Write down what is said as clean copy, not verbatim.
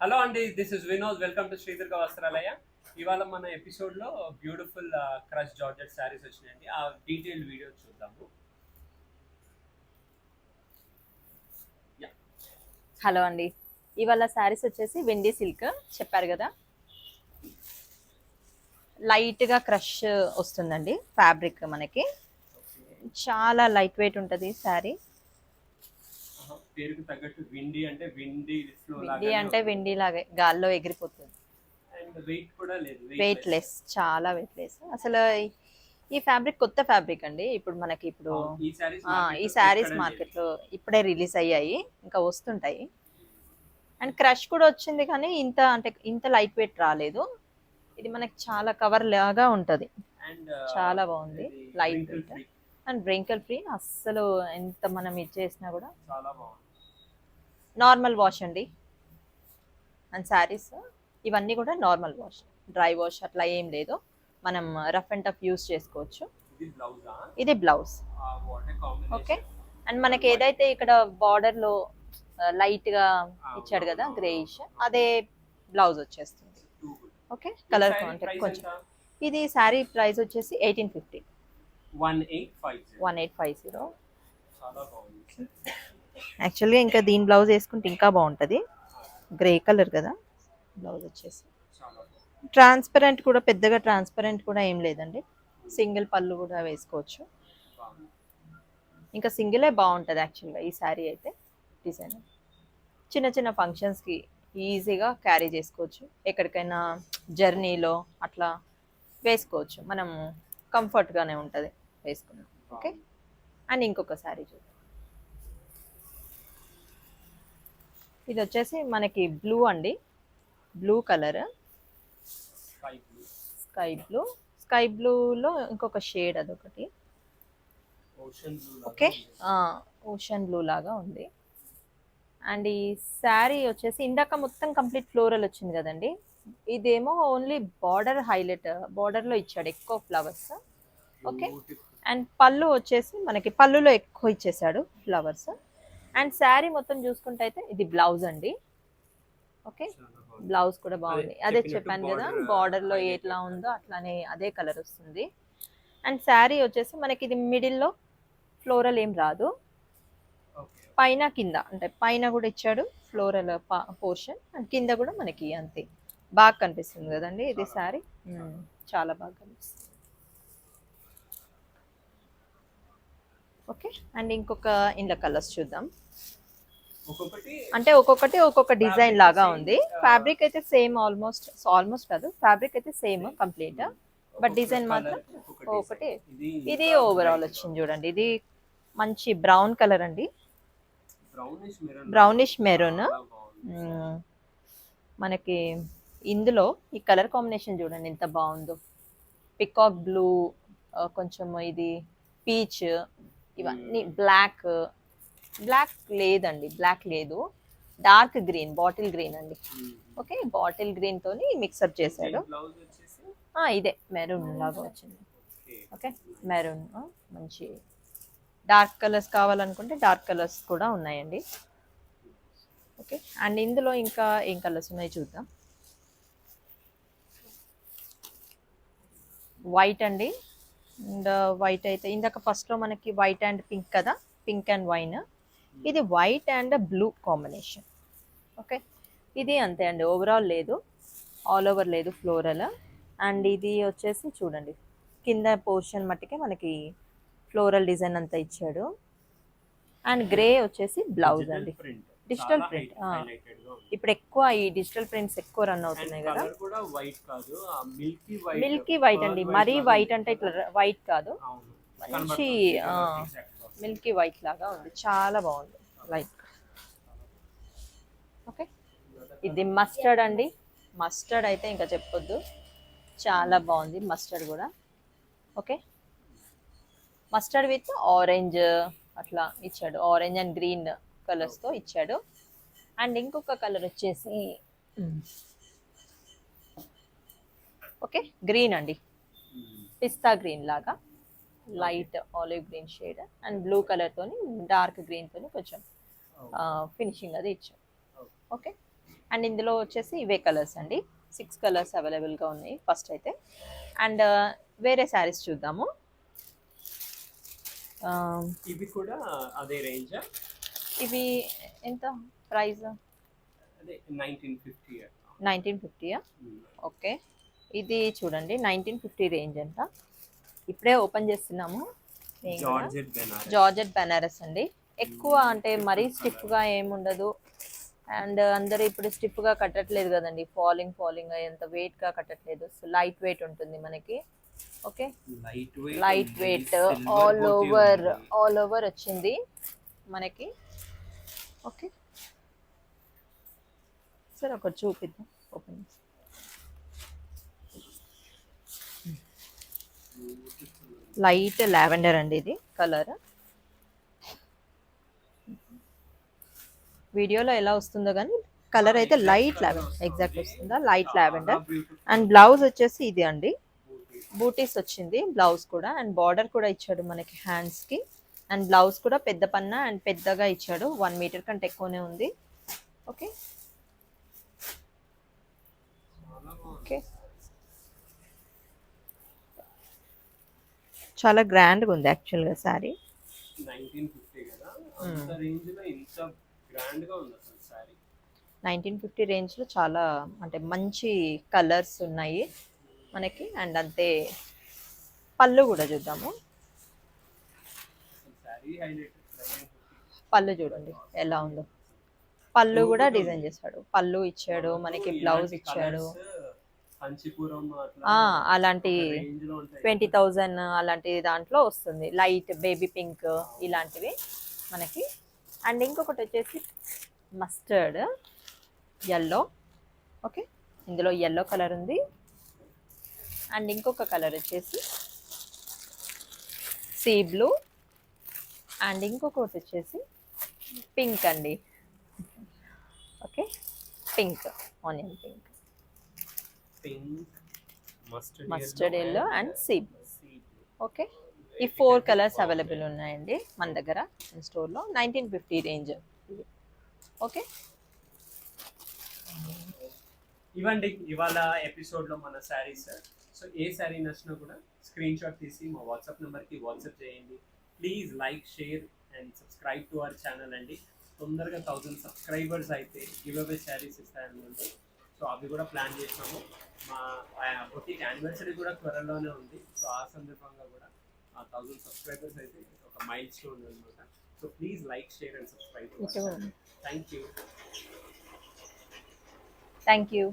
Hello అండి, this is Vinod. Welcome to Sri Durga Vastralaya. ఇవాళ మన ఎపిసోడ్లో బ్యూటిఫుల్ క్రష్ జార్జెట్ శారీస్ వచ్చినాయండి. ఆ డీటెయిల్ వీడియో చూద్దాము. యా. హలో అండి. ఇవాళ శారీస్ వచ్చేసి వెండి సిల్క్ చెప్పారు కదా, లైట్గా క్రష్ వస్తుందండి. ఫ్యాబ్రిక్ మనకి చాలా లైట్ వెయిట్ ఉంటుంది శారీ. పేరుకు తగ్గట్టు విండి అంటే విండి ఫ్లో వెండి లాగానే అంటే ఉంది. వెండి లాగే గాల్లో ఎగిరిపోతుంది. అండ్ వెయిట్ కూడా లేదు, వెయిట్ లెస్, చాలా వెయిట్ లెస్. అసలు ఈ ఫ్యాబ్రిక్ కొత్త ఫ్యాబ్రిక్ అండి. ఇప్పుడు మనకి ఈ శారీస్ ఈ మార్కెట్లో శారీస్ ఎక్కడ లేదు. మార్కెట్లో ఇప్పుడే రిలీజ్ అయ్యాయి, ఇంకా వస్తుంటాయి. అండ్ క్రష్ కూడా వచ్చింది కానీ ఇంత అంటే ఇంత లైట్ వెయిట్ రాలేదు. ఇది మనకి చాలా కవర్ లాగా ఉంటుంది. అండ్ చాలా బాగుంది, ఇది light wrinkle weight free. And wrinkle free. అస్సలు ఎంత మనం ఇది చేసినా కూడా చాలా బాగుంది. నార్మల్ వాష్ అండి. అండ్ శారీస్ ఇవన్నీ కూడా నార్మల్ వాష్, డ్రై వాష్ అట్లా ఏం లేదు. మనం రఫ్ అండ్ టఫ్ యూస్ చేసుకోవచ్చు. ఇది బ్లౌజా? ఇది blouse. What a okay. Combination. And మనకి ఏదైతే ఇక్కడ బార్డర్లో లైట్గా ఇచ్చాడు కదా గ్రేయిష్, అదే బ్లౌజ్ వచ్చేస్తుంది. ఓకే, కలర్ కాంటాక్ట్ కొంచెం. ఇది శారీ ప్రైస్ వచ్చేసి 1850. 1850. చాలా బాగుంది. యాక్చువల్గా ఇంకా దీని బ్లౌజ్ వేసుకుంటే ఇంకా బాగుంటుంది. గ్రే కలర్ కదా బ్లౌజ్ వచ్చేసి. చాలా ట్రాన్స్పరెంట్ కూడా, పెద్దగా ట్రాన్స్పరెంట్ కూడా ఏం లేదండి. సింగిల్ పళ్ళు కూడా వేసుకోవచ్చు. బాగుంది. ఇంకా సింగిలే బాగుంటుంది యాక్చువల్గా ఈ శారీ అయితే. డిజైన్ చిన్న చిన్న ఫంక్షన్స్కి ఈజీగా క్యారీ చేసుకోవచ్చు. ఎక్కడికైనా జర్నీలో అట్లా వేసుకోవచ్చు. మనం కంఫర్ట్గానే ఉంటుంది వేసుకున్నాం. ఓకే. అండ్ ఇంకొక శారీ చూద్దాం. ఇది వచ్చేసి మనకి బ్లూ అండి, blue colour, sky blue. Sky blue. Sky బ్లూలో ఇంకొక షేడ్ అదొకటి. Ocean blue. Okay, ocean blue లాగా ఉంది. అండ్ ఈ శారీ వచ్చేసి ఇందాక మొత్తం కంప్లీట్ ఫ్లోరల్ వచ్చింది కదండి, ఇదేమో ఓన్లీ బార్డర్ హైలైట్, బార్డర్లో ఇచ్చాడు ఎక్కువ ఫ్లవర్స్. ఓకే. అండ్ పళ్ళు వచ్చేసి మనకి పళ్ళులో ఎక్కువ ఇచ్చేసాడు ఫ్లవర్స్. అండ్ శారీ మొత్తం చూసుకుంటే అయితే ఇది బ్లౌజ్ అండి. ఓకే, బ్లౌజ్ కూడా బాగుంది. అదే చెప్పాను కదా, బార్డర్లో ఎట్లా ఉందో అట్లానే అదే కలర్ వస్తుంది. అండ్ శారీ వచ్చేసి మనకి ఇది మిడిల్లో ఫ్లోరల్ ఏం రాదు, పైన కింద అంటే పైన కూడా ఇచ్చాడు ఫ్లోరల్ పోర్షన్, అండ్ కింద కూడా మనకి అంతే. బాగా కనిపిస్తుంది కదండి ఇది శారీ, చాలా బాగా కనిపిస్తుంది. ఓకే. అండ్ ఇంకొక ఇందులో కలర్స్ చూద్దాం. అంటే ఒక్కొక్కటి ఒక్కొక్క డిజైన్ లాగా ఉంది. ఫ్యాబ్రిక్ అయితే సేమ్, ఆల్మోస్ట్ కాదు, ఫ్యాబ్రిక్ అయితే సేమ్ కంప్లీట్, బట్ డిజైన్ మాత్రం ఒకటి. ఇది ఓవరాల్ వచ్చింది చూడండి, ఇది మంచి బ్రౌన్ కలర్ అండి, బ్రౌనిష్ మెరూన్. మనకి ఇందులో ఈ కలర్ కాంబినేషన్ చూడండి ఎంత బాగుందో. పికాక్ బ్లూ, కొంచెం ఇది పీచ్, ఇవన్నీ బ్లాక్. బ్లాక్ లేదండి, బ్లాక్ లేదు, డార్క్ గ్రీన్, బాటిల్ గ్రీన్ అండి. ఓకే, బాటిల్ గ్రీన్ తోని మిక్సప్ చేశాడు. ఇదే మెరూన్ లాగా వచ్చింది. Okay, maroon. మంచి డార్క్ కలర్స్ కావాలనుకుంటే డార్క్ కలర్స్ కూడా ఉన్నాయండి. ఓకే. అండ్ ఇందులో ఇంకా ఏం కలర్స్ ఉన్నాయి చూద్దాం. వైట్ అండి. అండ్ వైట్ అయితే ఇందాక ఫస్ట్లో మనకి వైట్ అండ్ పింక్ కదా, పింక్ అండ్ వైన్. ఇది white and blue combination. Okay, ఇది అంతే అండి, ఓవరాల్ లేదు, ఆల్ ఓవర్ లేదు ఫ్లోరల్. అండ్ ఇది వచ్చేసి చూడండి, కింద పోర్షన్ మట్టుకే మనకి ఫ్లోరల్ డిజైన్ అంతా ఇచ్చాడు. అండ్ గ్రే వచ్చేసి బ్లౌజ్ అండి, డిజిటల్ ప్రింట్. ఇప్పుడు ఎక్కువ ఈ డిజిటల్ ప్రింట్స్ ఎక్కువ రన్ అవుతున్నాయి కదా. మిల్కీ వైట్ అండి, మరీ వైట్ అంటే ఇట్లా వైట్ కాదు, మంచి మిల్కీ వైట్ లాగా ఉంది, చాలా బాగుంది లైట్. ఓకే. ఇది మస్టర్డ్ అండి, మస్టర్డ్ అయితే ఇంకా చెప్పొద్దు, చాలా బాగుంది మస్టర్డ్ కూడా. ఓకే, మస్టర్డ్ విత్ ఆరెంజ్ అట్లా ఇచ్చాడు, ఆరెంజ్ అండ్ గ్రీన్ కలర్స్తో ఇచ్చాడు. అండ్ ఇంకొక కలర్ వచ్చేసి ఓకే గ్రీన్ అండి, పిస్తా గ్రీన్ లాగా, light olive green shade. And blue కలర్తోని డార్క్ గ్రీన్తోని కొంచెం ఫినిషింగ్ అది ఇచ్చాడు. ఓకే. అండ్ ఇందులో వచ్చేసి ఇవే కలర్స్ అండి, 6 కలర్స్ అవైలబుల్గా ఉన్నాయి ఫస్ట్ అయితే. అండ్ వేరే శారీస్ చూద్దాము. ఆ, ఇవి కూడా అదే రేంజా? ఇవి ఎంత ప్రైస్? అదే 1950. 1950యా? ఓకే, ఇది చూడండి 1950 రేంజ్ అంట. ఇప్పుడే ఓపెన్ చేస్తున్నాము. జార్జెట్ బెనారస్ అండి. ఎక్కువ అంటే మరీ స్టిఫ్గా ఏముండదు. అండ్ అందరూ ఇప్పుడు స్టిఫ్గా కట్టట్లేదు కదండి, ఫాలింగ్ ఎంత వెయిట్గా కట్టట్లేదు. సో లైట్ వెయిట్ ఉంటుంది మనకి. Okay, light weight all over వచ్చింది మనకి. ఓకే సరే ఒకటి చూపిద్దాం, ఓపెన్ చేసి. లైట్ లావెండర్ అండి ఇది కలర్. వీడియోలో ఎలా వస్తుందో కానీ కలర్ అయితే లైట్ లావెండర్ ఎగ్జాక్ట్ వస్తుందా, లైట్ లావెండర్. అండ్ బ్లౌజ్ వచ్చేసి ఇది అండి, బూటీస్ వచ్చింది బ్లౌజ్ కూడా. అండ్ బార్డర్ కూడా ఇచ్చాడు మనకి హ్యాండ్స్కి. అండ్ బ్లౌజ్ కూడా పెద్ద పన్నా అండ్ పెద్దగా ఇచ్చాడు, 1 మీటర్ కంటే ఎక్కువనే ఉంది. ఓకే ఓకే, చాలా గ్రాండ్గా ఉంది యాక్చువల్గా శారీ. 1950 కదా, అంత రేంజ్ లో ఇంత గ్రాండ్ గా ఉంది అసలు సారీ. 1950 రేంజ్లో చాలా అంటే మంచి కలర్స్ ఉన్నాయి మనకి. అండ్ అంతే పళ్ళు కూడా చూద్దాము. Sorry highlight. పళ్ళు చూడండి ఎలా ఉందో, పళ్ళు కూడా డిజైన్ చేశాడు, పళ్ళు ఇచ్చాడు మనకి, బ్లౌజ్ ఇచ్చాడు. కంచిపురం అలాంటి రేంజ్ లో ఉంటాయి. 20,000 అలాంటి దాంట్లో వస్తుంది, లైట్ బేబీ పింక్ ఇలాంటివి మనకి. అండ్ ఇంకొకటి వచ్చేసి మస్టర్డ్ ఎల్లో. ఓకే, ఇందులో ఎల్లో కలర్ ఉంది. అండ్ ఇంకొక కలర్ వచ్చేసి సీ బ్లూ. అండ్ ఇంకొకటి వచ్చేసి పింక్ అండి. Okay, pink, onion pink, mustard yellow and sea blue. Okay, ఈ 4 కలర్స్ అవైలబుల్ ఉన్నాయండి మన దగ్గర స్టోర్లో. 1950 రేంజ్. ఓకే, ఇవ్వండి ఇవాళ ఎపిసోడ్లో మన శారీస్. సో ఏ శారీ నచ్చినా కూడా స్క్రీన్ షాట్ తీసి మా వాట్సాప్ నెంబర్కి వాట్సాప్ చేయండి. Please like, share and subscribe to our channel అండి. తొందరగా 1000 సబ్స్క్రైబర్స్ అయితే గివ్ అవే శారీస్ ఇస్తాయన్నమాట. సో అవి కూడా ప్లాన్ చేసినాము. మా బొటిక్ యానివర్సరీ కూడా త్వరలోనే ఉంది. సో ఆ సందర్భంగా కూడా ఆ 1000 సబ్స్క్రైబర్స్ అయితే ఒక మైల్ స్టోన్ అనమాట. So please like, share and subscribe. Thank you. Thank you.